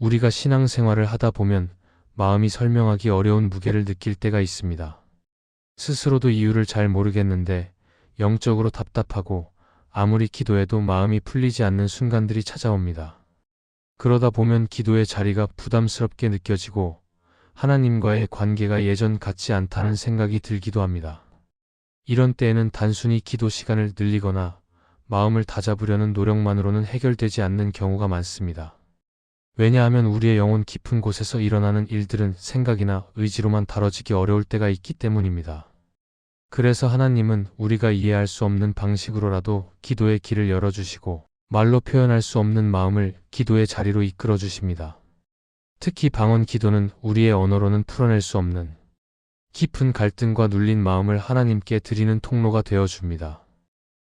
우리가 신앙생활을 하다 보면 마음이 설명하기 어려운 무게를 느낄 때가 있습니다. 스스로도 이유를 잘 모르겠는데 영적으로 답답하고 아무리 기도해도 마음이 풀리지 않는 순간들이 찾아옵니다. 그러다 보면 기도의 자리가 부담스럽게 느껴지고 하나님과의 관계가 예전 같지 않다는 생각이 들기도 합니다. 이런 때에는 단순히 기도 시간을 늘리거나 마음을 다잡으려는 노력만으로는 해결되지 않는 경우가 많습니다. 왜냐하면 우리의 영혼 깊은 곳에서 일어나는 일들은 생각이나 의지로만 다뤄지기 어려울 때가 있기 때문입니다. 그래서 하나님은 우리가 이해할 수 없는 방식으로라도 기도의 길을 열어주시고 말로 표현할 수 없는 마음을 기도의 자리로 이끌어 주십니다. 특히 방언 기도는 우리의 언어로는 풀어낼 수 없는 깊은 갈등과 눌린 마음을 하나님께 드리는 통로가 되어 줍니다.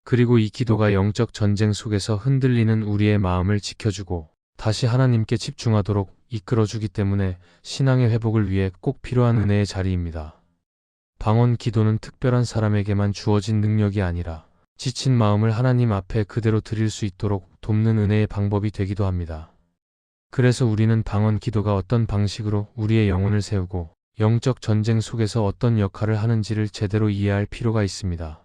그리고 이 기도가 영적 전쟁 속에서 흔들리는 우리의 마음을 지켜주고 다시 하나님께 집중하도록 이끌어주기 때문에 신앙의 회복을 위해 꼭 필요한 은혜의 자리입니다. 방언 기도는 특별한 사람에게만 주어진 능력이 아니라 지친 마음을 하나님 앞에 그대로 드릴 수 있도록 돕는 은혜의 방법이 되기도 합니다. 그래서 우리는 방언 기도가 어떤 방식으로 우리의 영혼을 세우고 영적 전쟁 속에서 어떤 역할을 하는지를 제대로 이해할 필요가 있습니다.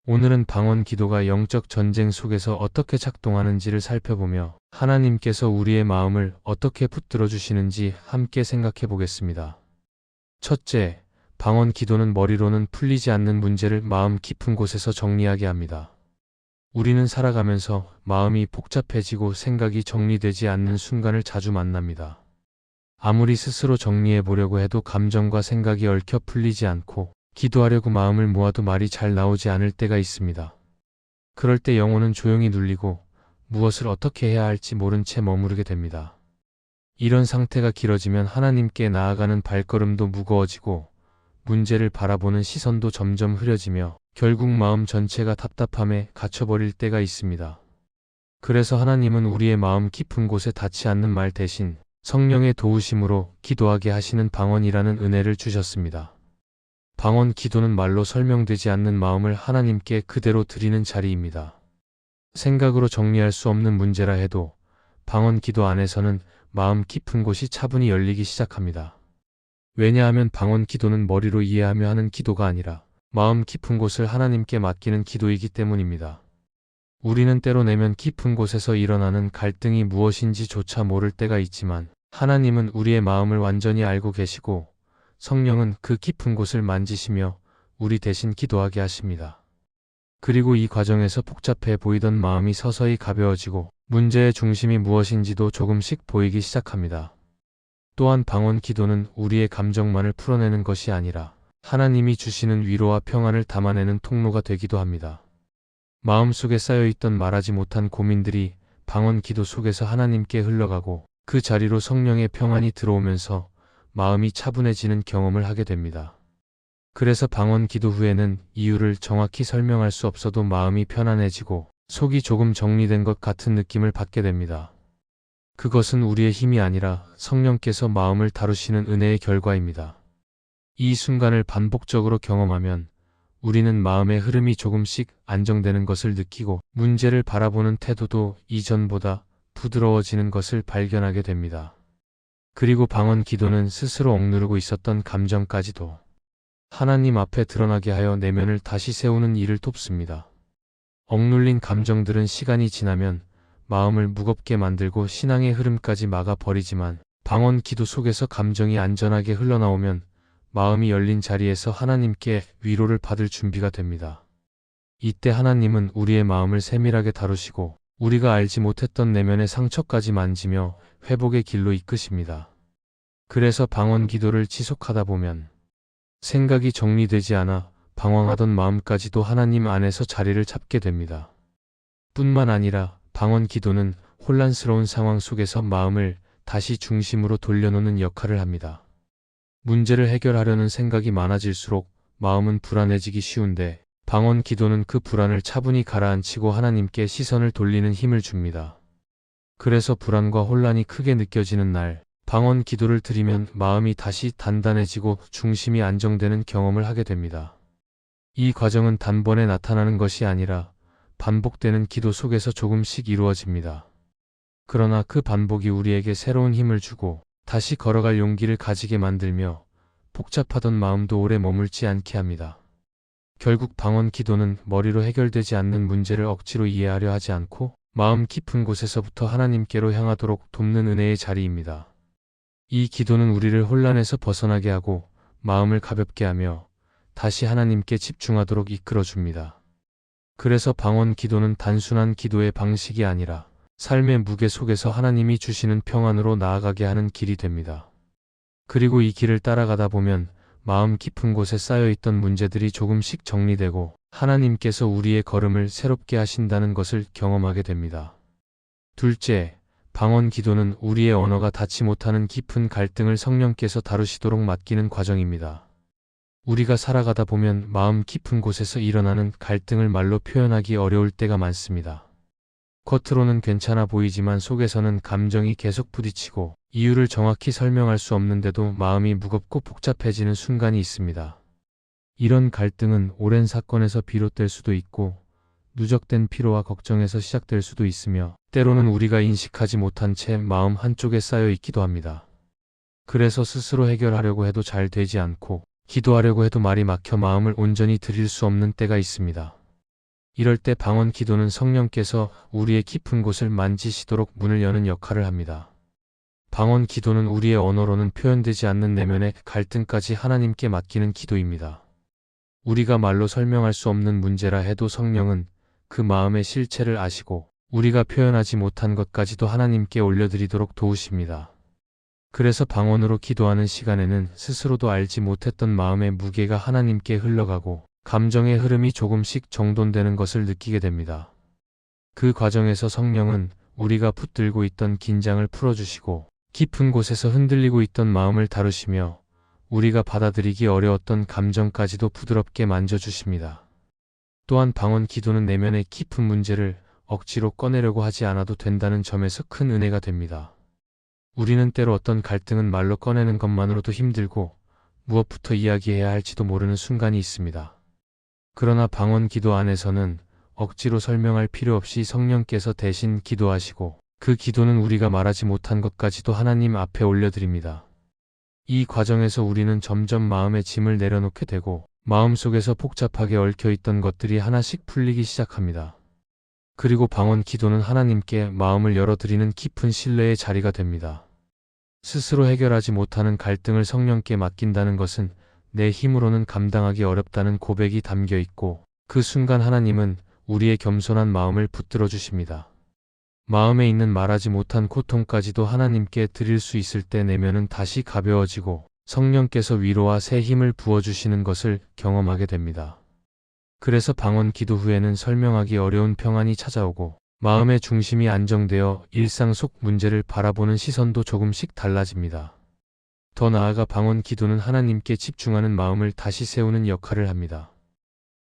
오늘은 방언 기도가 영적 전쟁 속에서 어떻게 작동하는지를 살펴보며 하나님께서 우리의 마음을 어떻게 붙들어 주시는지 함께 생각해 보겠습니다. 첫째, 방언 기도는 머리로는 풀리지 않는 문제를 마음 깊은 곳에서 정리하게 합니다. 우리는 살아가면서 마음이 복잡해지고 생각이 정리되지 않는 순간을 자주 만납니다. 아무리 스스로 정리해 보려고 해도 감정과 생각이 얽혀 풀리지 않고 기도하려고 마음을 모아도 말이 잘 나오지 않을 때가 있습니다. 그럴 때 영혼은 조용히 눌리고 무엇을 어떻게 해야 할지 모른 채 머무르게 됩니다. 이런 상태가 길어지면 하나님께 나아가는 발걸음도 무거워지고 문제를 바라보는 시선도 점점 흐려지며 결국 마음 전체가 답답함에 갇혀버릴 때가 있습니다. 그래서 하나님은 우리의 마음 깊은 곳에 닿지 않는 말 대신 성령의 도우심으로 기도하게 하시는 방언이라는 은혜를 주셨습니다. 방언 기도는 말로 설명되지 않는 마음을 하나님께 그대로 드리는 자리입니다. 생각으로 정리할 수 없는 문제라 해도 방언 기도 안에서는 마음 깊은 곳이 차분히 열리기 시작합니다. 왜냐하면 방언 기도는 머리로 이해하며 하는 기도가 아니라 마음 깊은 곳을 하나님께 맡기는 기도이기 때문입니다. 우리는 때로 내면 깊은 곳에서 일어나는 갈등이 무엇인지조차 모를 때가 있지만 하나님은 우리의 마음을 완전히 알고 계시고 성령은 그 깊은 곳을 만지시며 우리 대신 기도하게 하십니다. 그리고 이 과정에서 복잡해 보이던 마음이 서서히 가벼워지고 문제의 중심이 무엇인지도 조금씩 보이기 시작합니다. 또한 방언 기도는 우리의 감정만을 풀어내는 것이 아니라 하나님이 주시는 위로와 평안을 담아내는 통로가 되기도 합니다. 마음속에 쌓여있던 말하지 못한 고민들이 방언 기도 속에서 하나님께 흘러가고 그 자리로 성령의 평안이 들어오면서 마음이 차분해지는 경험을 하게 됩니다. 그래서 방언 기도 후에는 이유를 정확히 설명할 수 없어도 마음이 편안해지고 속이 조금 정리된 것 같은 느낌을 받게 됩니다. 그것은 우리의 힘이 아니라 성령께서 마음을 다루시는 은혜의 결과입니다. 이 순간을 반복적으로 경험하면 우리는 마음의 흐름이 조금씩 안정되는 것을 느끼고 문제를 바라보는 태도도 이전보다 부드러워지는 것을 발견하게 됩니다. 그리고 방언 기도는 스스로 억누르고 있었던 감정까지도 하나님 앞에 드러나게 하여 내면을 다시 세우는 일을 돕습니다. 억눌린 감정들은 시간이 지나면 마음을 무겁게 만들고 신앙의 흐름까지 막아버리지만 방언 기도 속에서 감정이 안전하게 흘러나오면 마음이 열린 자리에서 하나님께 위로를 받을 준비가 됩니다. 이때 하나님은 우리의 마음을 세밀하게 다루시고 우리가 알지 못했던 내면의 상처까지 만지며 회복의 길로 이끄십니다. 그래서 방언 기도를 지속하다 보면 생각이 정리되지 않아 방황하던 마음까지도 하나님 안에서 자리를 잡게 됩니다. 뿐만 아니라 방언 기도는 혼란스러운 상황 속에서 마음을 다시 중심으로 돌려놓는 역할을 합니다. 문제를 해결하려는 생각이 많아질수록 마음은 불안해지기 쉬운데 방언 기도는 그 불안을 차분히 가라앉히고 하나님께 시선을 돌리는 힘을 줍니다. 그래서 불안과 혼란이 크게 느껴지는 날, 방언 기도를 드리면 마음이 다시 단단해지고 중심이 안정되는 경험을 하게 됩니다. 이 과정은 단번에 나타나는 것이 아니라 반복되는 기도 속에서 조금씩 이루어집니다. 그러나 그 반복이 우리에게 새로운 힘을 주고 다시 걸어갈 용기를 가지게 만들며 복잡하던 마음도 오래 머물지 않게 합니다. 결국 방언 기도는 머리로 해결되지 않는 문제를 억지로 이해하려 하지 않고 마음 깊은 곳에서부터 하나님께로 향하도록 돕는 은혜의 자리입니다. 이 기도는 우리를 혼란에서 벗어나게 하고 마음을 가볍게 하며 다시 하나님께 집중하도록 이끌어줍니다. 그래서 방언 기도는 단순한 기도의 방식이 아니라 삶의 무게 속에서 하나님이 주시는 평안으로 나아가게 하는 길이 됩니다. 그리고 이 길을 따라가다 보면 마음 깊은 곳에 쌓여있던 문제들이 조금씩 정리되고 하나님께서 우리의 걸음을 새롭게 하신다는 것을 경험하게 됩니다. 둘째, 방언 기도는 우리의 언어가 닿지 못하는 깊은 갈등을 성령께서 다루시도록 맡기는 과정입니다. 우리가 살아가다 보면 마음 깊은 곳에서 일어나는 갈등을 말로 표현하기 어려울 때가 많습니다. 겉으로는 괜찮아 보이지만 속에서는 감정이 계속 부딪히고 이유를 정확히 설명할 수 없는데도 마음이 무겁고 복잡해지는 순간이 있습니다. 이런 갈등은 오랜 사건에서 비롯될 수도 있고 누적된 피로와 걱정에서 시작될 수도 있으며 때로는 우리가 인식하지 못한 채 마음 한쪽에 쌓여 있기도 합니다. 그래서 스스로 해결하려고 해도 잘 되지 않고 기도하려고 해도 말이 막혀 마음을 온전히 드릴 수 없는 때가 있습니다. 이럴 때 방언 기도는 성령께서 우리의 깊은 곳을 만지시도록 문을 여는 역할을 합니다. 방언 기도는 우리의 언어로는 표현되지 않는 내면의 갈등까지 하나님께 맡기는 기도입니다. 우리가 말로 설명할 수 없는 문제라 해도 성령은 그 마음의 실체를 아시고 우리가 표현하지 못한 것까지도 하나님께 올려드리도록 도우십니다. 그래서 방언으로 기도하는 시간에는 스스로도 알지 못했던 마음의 무게가 하나님께 흘러가고 감정의 흐름이 조금씩 정돈되는 것을 느끼게 됩니다. 그 과정에서 성령은 우리가 붙들고 있던 긴장을 풀어주시고 깊은 곳에서 흔들리고 있던 마음을 다루시며 우리가 받아들이기 어려웠던 감정까지도 부드럽게 만져주십니다. 또한 방언 기도는 내면의 깊은 문제를 억지로 꺼내려고 하지 않아도 된다는 점에서 큰 은혜가 됩니다. 우리는 때로 어떤 갈등은 말로 꺼내는 것만으로도 힘들고 무엇부터 이야기해야 할지도 모르는 순간이 있습니다. 그러나 방언 기도 안에서는 억지로 설명할 필요 없이 성령께서 대신 기도하시고 그 기도는 우리가 말하지 못한 것까지도 하나님 앞에 올려드립니다. 이 과정에서 우리는 점점 마음의 짐을 내려놓게 되고 마음속에서 복잡하게 얽혀있던 것들이 하나씩 풀리기 시작합니다. 그리고 방언 기도는 하나님께 마음을 열어드리는 깊은 신뢰의 자리가 됩니다. 스스로 해결하지 못하는 갈등을 성령께 맡긴다는 것은 내 힘으로는 감당하기 어렵다는 고백이 담겨 있고 그 순간 하나님은 우리의 겸손한 마음을 붙들어 주십니다. 마음에 있는 말하지 못한 고통까지도 하나님께 드릴 수 있을 때 내면은 다시 가벼워지고 성령께서 위로와 새 힘을 부어주시는 것을 경험하게 됩니다. 그래서 방언 기도 후에는 설명하기 어려운 평안이 찾아오고 마음의 중심이 안정되어 일상 속 문제를 바라보는 시선도 조금씩 달라집니다. 더 나아가 방언 기도는 하나님께 집중하는 마음을 다시 세우는 역할을 합니다.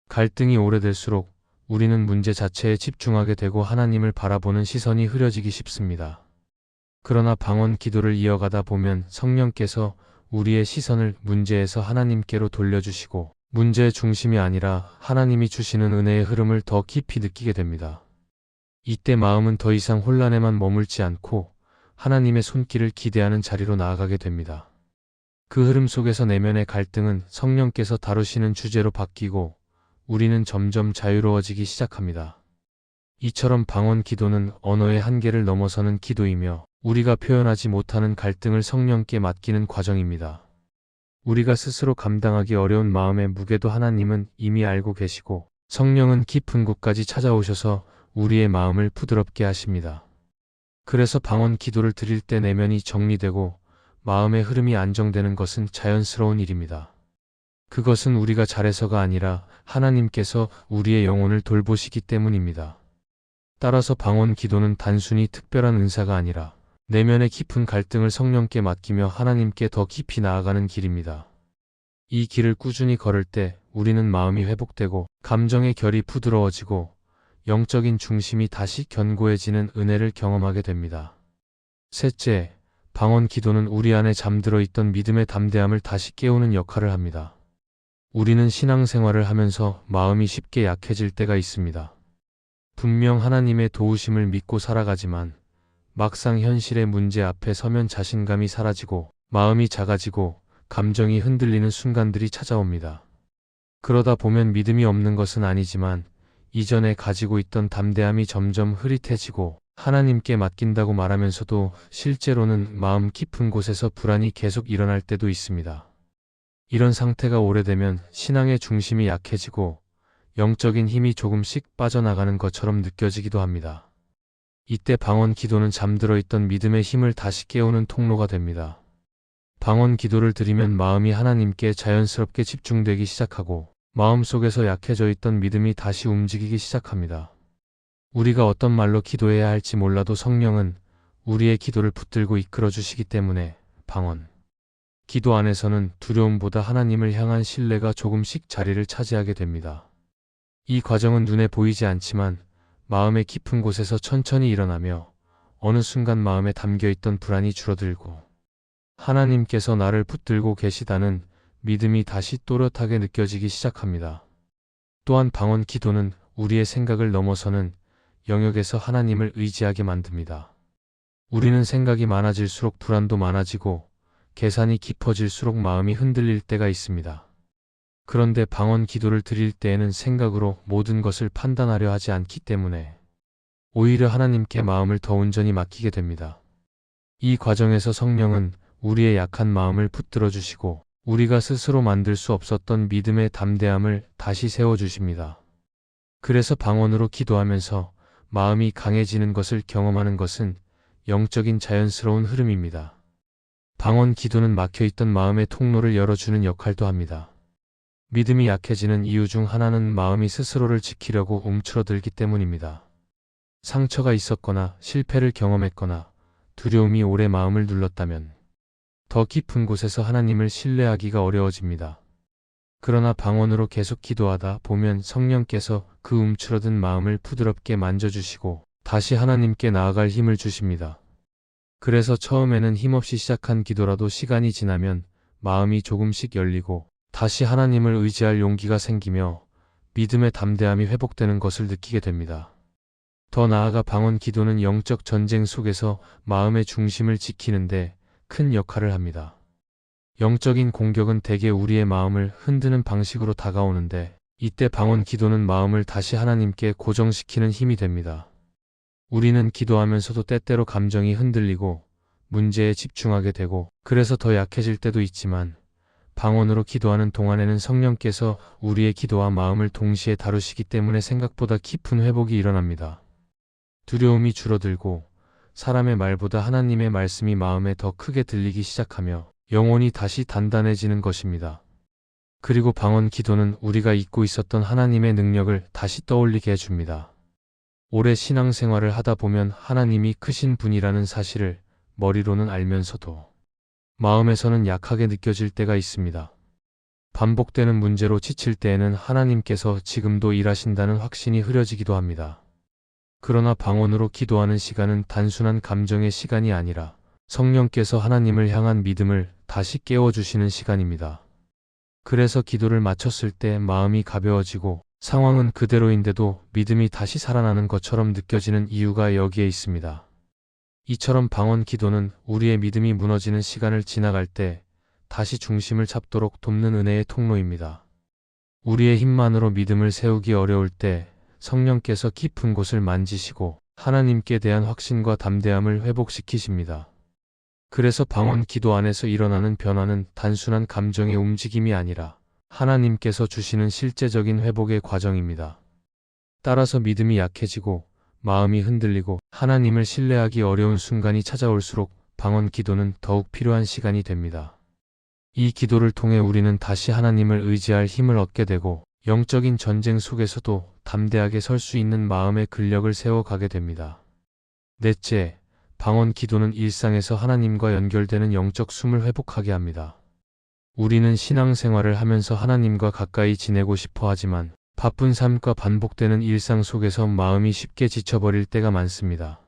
갈등이 오래될수록 우리는 문제 자체에 집중하게 되고 하나님을 바라보는 시선이 흐려지기 쉽습니다. 그러나 방언 기도를 이어가다 보면 성령께서 우리의 시선을 문제에서 하나님께로 돌려주시고 문제의 중심이 아니라 하나님이 주시는 은혜의 흐름을 더 깊이 느끼게 됩니다. 이때 마음은 더 이상 혼란에만 머물지 않고 하나님의 손길을 기대하는 자리로 나아가게 됩니다. 그 흐름 속에서 내면의 갈등은 성령께서 다루시는 주제로 바뀌고 우리는 점점 자유로워지기 시작합니다. 이처럼 방언 기도는 언어의 한계를 넘어서는 기도이며 우리가 표현하지 못하는 갈등을 성령께 맡기는 과정입니다. 우리가 스스로 감당하기 어려운 마음의 무게도 하나님은 이미 알고 계시고 성령은 깊은 곳까지 찾아오셔서 우리의 마음을 부드럽게 하십니다. 그래서 방언 기도를 드릴 때 내면이 정리되고 마음의 흐름이 안정되는 것은 자연스러운 일입니다. 그것은 우리가 잘해서가 아니라 하나님께서 우리의 영혼을 돌보시기 때문입니다. 따라서 방언 기도는 단순히 특별한 은사가 아니라 내면의 깊은 갈등을 성령께 맡기며 하나님께 더 깊이 나아가는 길입니다. 이 길을 꾸준히 걸을 때 우리는 마음이 회복되고 감정의 결이 부드러워지고 영적인 중심이 다시 견고해지는 은혜를 경험하게 됩니다. 셋째, 방언 기도는 우리 안에 잠들어 있던 믿음의 담대함을 다시 깨우는 역할을 합니다. 우리는 신앙생활을 하면서 마음이 쉽게 약해질 때가 있습니다. 분명 하나님의 도우심을 믿고 살아가지만 막상 현실의 문제 앞에 서면 자신감이 사라지고 마음이 작아지고 감정이 흔들리는 순간들이 찾아옵니다. 그러다 보면 믿음이 없는 것은 아니지만 이전에 가지고 있던 담대함이 점점 흐릿해지고 하나님께 맡긴다고 말하면서도 실제로는 마음 깊은 곳에서 불안이 계속 일어날 때도 있습니다. 이런 상태가 오래되면 신앙의 중심이 약해지고 영적인 힘이 조금씩 빠져나가는 것처럼 느껴지기도 합니다. 이때 방언 기도는 잠들어 있던 믿음의 힘을 다시 깨우는 통로가 됩니다. 방언 기도를 드리면 마음이 하나님께 자연스럽게 집중되기 시작하고 마음속에서 약해져 있던 믿음이 다시 움직이기 시작합니다. 우리가 어떤 말로 기도해야 할지 몰라도 성령은 우리의 기도를 붙들고 이끌어 주시기 때문에 방언 기도 안에서는 두려움보다 하나님을 향한 신뢰가 조금씩 자리를 차지하게 됩니다. 이 과정은 눈에 보이지 않지만 마음의 깊은 곳에서 천천히 일어나며 어느 순간 마음에 담겨있던 불안이 줄어들고 하나님께서 나를 붙들고 계시다는 믿음이 다시 또렷하게 느껴지기 시작합니다. 또한 방언 기도는 우리의 생각을 넘어서는 영역에서 하나님을 의지하게 만듭니다. 우리는 생각이 많아질수록 불안도 많아지고 계산이 깊어질수록 마음이 흔들릴 때가 있습니다. 그런데 방언 기도를 드릴 때에는 생각으로 모든 것을 판단하려 하지 않기 때문에 오히려 하나님께 마음을 더 온전히 맡기게 됩니다. 이 과정에서 성령은 우리의 약한 마음을 붙들어 주시고 우리가 스스로 만들 수 없었던 믿음의 담대함을 다시 세워주십니다. 그래서 방언으로 기도하면서 마음이 강해지는 것을 경험하는 것은 영적인 자연스러운 흐름입니다. 방언 기도는 막혀있던 마음의 통로를 열어주는 역할도 합니다. 믿음이 약해지는 이유 중 하나는 마음이 스스로를 지키려고 움츠러들기 때문입니다. 상처가 있었거나 실패를 경험했거나 두려움이 오래 마음을 눌렀다면 더 깊은 곳에서 하나님을 신뢰하기가 어려워집니다. 그러나 방언으로 계속 기도하다 보면 성령께서 그 움츠러든 마음을 부드럽게 만져주시고 다시 하나님께 나아갈 힘을 주십니다. 그래서 처음에는 힘없이 시작한 기도라도 시간이 지나면 마음이 조금씩 열리고 다시 하나님을 의지할 용기가 생기며 믿음의 담대함이 회복되는 것을 느끼게 됩니다. 더 나아가 방언 기도는 영적 전쟁 속에서 마음의 중심을 지키는데 큰 역할을 합니다. 영적인 공격은 대개 우리의 마음을 흔드는 방식으로 다가오는데 이때 방언 기도는 마음을 다시 하나님께 고정시키는 힘이 됩니다. 우리는 기도하면서도 때때로 감정이 흔들리고 문제에 집중하게 되고 그래서 더 약해질 때도 있지만 방언으로 기도하는 동안에는 성령께서 우리의 기도와 마음을 동시에 다루시기 때문에 생각보다 깊은 회복이 일어납니다. 두려움이 줄어들고 사람의 말보다 하나님의 말씀이 마음에 더 크게 들리기 시작하며 영혼이 다시 단단해지는 것입니다. 그리고 방언 기도는 우리가 잊고 있었던 하나님의 능력을 다시 떠올리게 해줍니다. 오래 신앙생활을 하다 보면 하나님이 크신 분이라는 사실을 머리로는 알면서도 마음에서는 약하게 느껴질 때가 있습니다. 반복되는 문제로 지칠 때에는 하나님께서 지금도 일하신다는 확신이 흐려지기도 합니다. 그러나 방언으로 기도하는 시간은 단순한 감정의 시간이 아니라 성령께서 하나님을 향한 믿음을 다시 깨워주시는 시간입니다. 그래서 기도를 마쳤을 때 마음이 가벼워지고 상황은 그대로인데도 믿음이 다시 살아나는 것처럼 느껴지는 이유가 여기에 있습니다. 이처럼 방언 기도는 우리의 믿음이 무너지는 시간을 지나갈 때 다시 중심을 잡도록 돕는 은혜의 통로입니다. 우리의 힘만으로 믿음을 세우기 어려울 때 성령께서 깊은 곳을 만지시고 하나님께 대한 확신과 담대함을 회복시키십니다. 그래서 방언 기도 안에서 일어나는 변화는 단순한 감정의 움직임이 아니라 하나님께서 주시는 실제적인 회복의 과정입니다. 따라서 믿음이 약해지고 마음이 흔들리고 하나님을 신뢰하기 어려운 순간이 찾아올수록 방언 기도는 더욱 필요한 시간이 됩니다. 이 기도를 통해 우리는 다시 하나님을 의지할 힘을 얻게 되고 영적인 전쟁 속에서도 담대하게 설 수 있는 마음의 근력을 세워가게 됩니다. 넷째, 방언 기도는 일상에서 하나님과 연결되는 영적 숨을 회복하게 합니다. 우리는 신앙생활을 하면서 하나님과 가까이 지내고 싶어 하지만 바쁜 삶과 반복되는 일상 속에서 마음이 쉽게 지쳐버릴 때가 많습니다.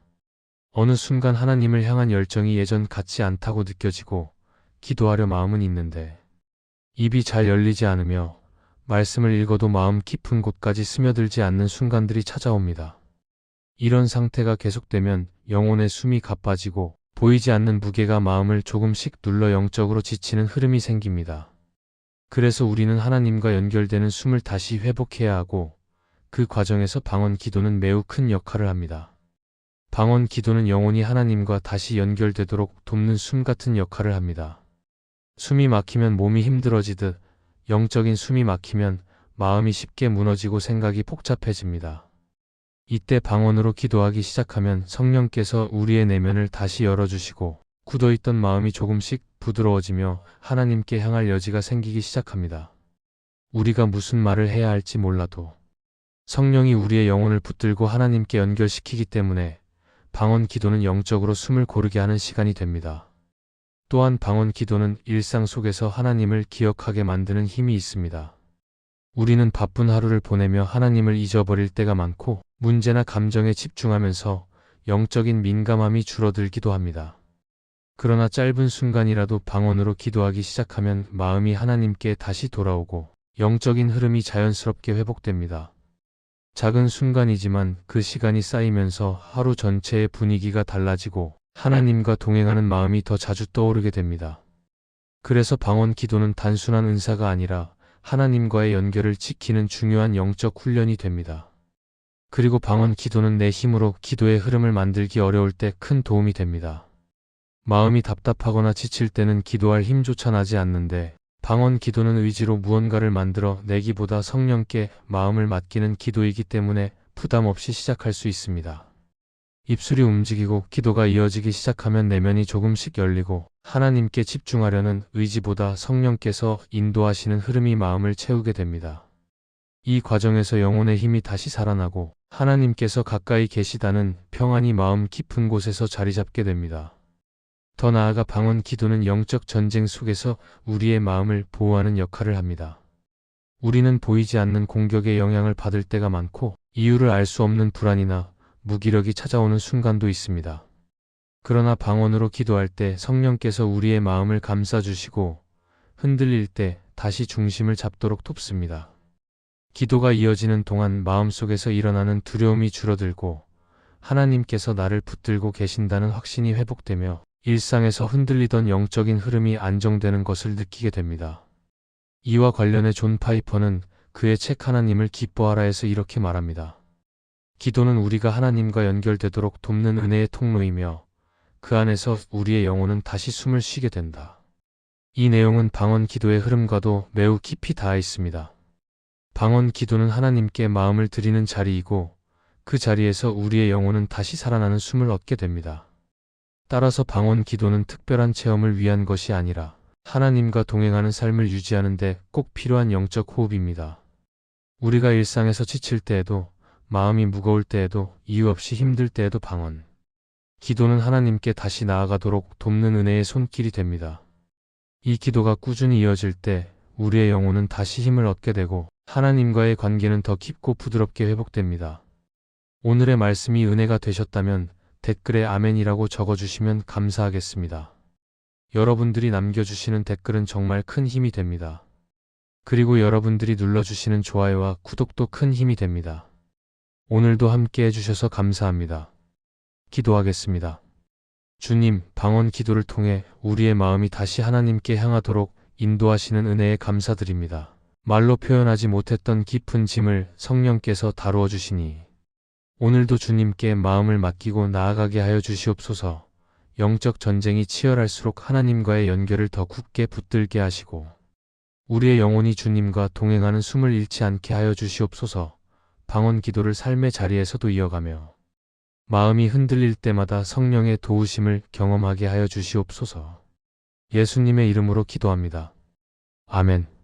어느 순간 하나님을 향한 열정이 예전 같지 않다고 느껴지고 기도하려 마음은 있는데 입이 잘 열리지 않으며 말씀을 읽어도 마음 깊은 곳까지 스며들지 않는 순간들이 찾아옵니다. 이런 상태가 계속되면 영혼의 숨이 가빠지고 보이지 않는 무게가 마음을 조금씩 눌러 영적으로 지치는 흐름이 생깁니다. 그래서 우리는 하나님과 연결되는 숨을 다시 회복해야 하고 그 과정에서 방언 기도는 매우 큰 역할을 합니다. 방언 기도는 영혼이 하나님과 다시 연결되도록 돕는 숨 같은 역할을 합니다. 숨이 막히면 몸이 힘들어지듯 영적인 숨이 막히면 마음이 쉽게 무너지고 생각이 복잡해집니다. 이때 방언으로 기도하기 시작하면 성령께서 우리의 내면을 다시 열어주시고 굳어있던 마음이 조금씩 부드러워지며 하나님께 향할 여지가 생기기 시작합니다. 우리가 무슨 말을 해야 할지 몰라도 성령이 우리의 영혼을 붙들고 하나님께 연결시키기 때문에 방언 기도는 영적으로 숨을 고르게 하는 시간이 됩니다. 또한 방언 기도는 일상 속에서 하나님을 기억하게 만드는 힘이 있습니다. 우리는 바쁜 하루를 보내며 하나님을 잊어버릴 때가 많고 문제나 감정에 집중하면서 영적인 민감함이 줄어들기도 합니다. 그러나 짧은 순간이라도 방언으로 기도하기 시작하면 마음이 하나님께 다시 돌아오고 영적인 흐름이 자연스럽게 회복됩니다. 작은 순간이지만 그 시간이 쌓이면서 하루 전체의 분위기가 달라지고 하나님과 동행하는 마음이 더 자주 떠오르게 됩니다. 그래서 방언 기도는 단순한 은사가 아니라 하나님과의 연결을 지키는 중요한 영적 훈련이 됩니다. 그리고 방언 기도는 내 힘으로 기도의 흐름을 만들기 어려울 때 큰 도움이 됩니다. 마음이 답답하거나 지칠 때는 기도할 힘조차 나지 않는데 방언 기도는 의지로 무언가를 만들어 내기보다 성령께 마음을 맡기는 기도이기 때문에 부담 없이 시작할 수 있습니다. 입술이 움직이고 기도가 이어지기 시작하면 내면이 조금씩 열리고 하나님께 집중하려는 의지보다 성령께서 인도하시는 흐름이 마음을 채우게 됩니다. 이 과정에서 영혼의 힘이 다시 살아나고 하나님께서 가까이 계시다는 평안이 마음 깊은 곳에서 자리 잡게 됩니다. 더 나아가 방언 기도는 영적 전쟁 속에서 우리의 마음을 보호하는 역할을 합니다. 우리는 보이지 않는 공격에 영향을 받을 때가 많고 이유를 알 수 없는 불안이나 무기력이 찾아오는 순간도 있습니다. 그러나 방언으로 기도할 때 성령께서 우리의 마음을 감싸주시고 흔들릴 때 다시 중심을 잡도록 돕습니다. 기도가 이어지는 동안 마음속에서 일어나는 두려움이 줄어들고 하나님께서 나를 붙들고 계신다는 확신이 회복되며 일상에서 흔들리던 영적인 흐름이 안정되는 것을 느끼게 됩니다. 이와 관련해 존 파이퍼는 그의 책 하나님을 기뻐하라에서 이렇게 말합니다. 기도는 우리가 하나님과 연결되도록 돕는 은혜의 통로이며 그 안에서 우리의 영혼은 다시 숨을 쉬게 된다. 이 내용은 방언 기도의 흐름과도 매우 깊이 닿아 있습니다. 방언 기도는 하나님께 마음을 드리는 자리이고 그 자리에서 우리의 영혼은 다시 살아나는 숨을 얻게 됩니다. 따라서 방언 기도는 특별한 체험을 위한 것이 아니라 하나님과 동행하는 삶을 유지하는 데 꼭 필요한 영적 호흡입니다. 우리가 일상에서 지칠 때에도 마음이 무거울 때에도 이유 없이 힘들 때에도 방언 기도는 하나님께 다시 나아가도록 돕는 은혜의 손길이 됩니다. 이 기도가 꾸준히 이어질 때 우리의 영혼은 다시 힘을 얻게 되고 하나님과의 관계는 더 깊고 부드럽게 회복됩니다. 오늘의 말씀이 은혜가 되셨다면 댓글에 아멘이라고 적어주시면 감사하겠습니다. 여러분들이 남겨주시는 댓글은 정말 큰 힘이 됩니다. 그리고 여러분들이 눌러주시는 좋아요와 구독도 큰 힘이 됩니다. 오늘도 함께 해주셔서 감사합니다. 기도하겠습니다. 주님, 방언 기도를 통해 우리의 마음이 다시 하나님께 향하도록 인도하시는 은혜에 감사드립니다. 말로 표현하지 못했던 깊은 짐을 성령께서 다루어 주시니 오늘도 주님께 마음을 맡기고 나아가게 하여 주시옵소서. 영적 전쟁이 치열할수록 하나님과의 연결을 더 굳게 붙들게 하시고 우리의 영혼이 주님과 동행하는 숨을 잃지 않게 하여 주시옵소서. 방언 기도를 삶의 자리에서도 이어가며 마음이 흔들릴 때마다 성령의 도우심을 경험하게 하여 주시옵소서. 예수님의 이름으로 기도합니다. 아멘.